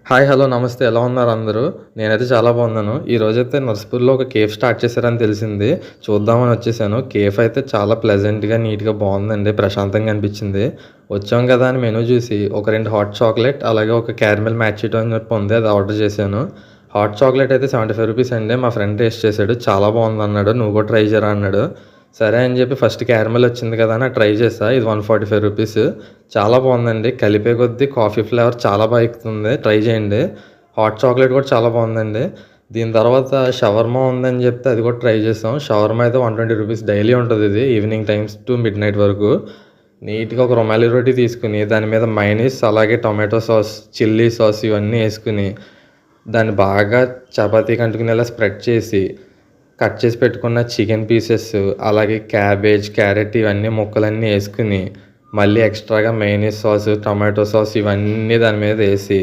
Hi! Hello! నమస్తే. ఎలా ఉన్నారు అందరూ? నేనైతే చాలా బాగున్నాను. ఈరోజైతే నర్సాపూర్‌లో ఒక కేఫ్ స్టార్ట్ చేశారని తెలిసింది. చూద్దామని వచ్చేసాను. కేఫ్ అయితే చాలా ప్లెజెంట్‌గా, నీట్‌గా బాగుందండి. ప్రశాంతంగా అనిపించింది. వచ్చాం కదా అని మెనూ చూసి ఒక 2 హాట్ చాక్లెట్ అలాగే ఒక క్యారమెల్ మ్యాచిటో అని చెప్పి ఉంది. అది ఆర్డర్ చేశాను. హాట్ చాక్లెట్ అయితే రూ. 75 అండి. మా ఫ్రెండ్ టేస్ట్ చేశాడు. చాలా బాగుందన్నాడు. నువ్వు కూడా ట్రై చేయరా అన్నాడు. సరే అని చెప్పి ఫస్ట్ క్యారమెల్ వచ్చింది కదా అని ట్రై చేశా. ఇది రూ. 145. చాలా బాగుందండి. కలిపే కొద్దీ కాఫీ ఫ్లేవర్ చాలా బాగా ఎక్కుతుంది. ట్రై చేయండి. హాట్ చాక్లెట్ కూడా చాలా బాగుందండి. దీని తర్వాత షవర్మా ఉందని చెప్తే అది కూడా ట్రై చేసాం. షవర్మా అయితే రూ. 120 డైలీ ఉంటుంది. ఇది ఈవినింగ్ టైమ్స్ టు మిడ్‌నైట్ వరకు. నీట్‌గా ఒక రుమాలి రోటీ తీసుకొని దాని మీద మయోనీస్ అలాగే టొమాటో సాస్, చిల్లీ సాస్ ఇవన్నీ ఏసుకొని దాన్ని బాగా చపాతీకి అంటుకునేలా స్ప్రెడ్ చేసి కట్ చేసి పెట్టుకున్న చికెన్ పీసెస్ అలాగే క్యాబేజ్, క్యారెట్ ఇవన్నీ ముక్కలన్నీ ఏసుకొని మళ్ళీ ఎక్స్ట్రాగా మయోనీస్ సాస్, టొమాటో సాస్ ఇవన్నీ దాని మీద ఏసి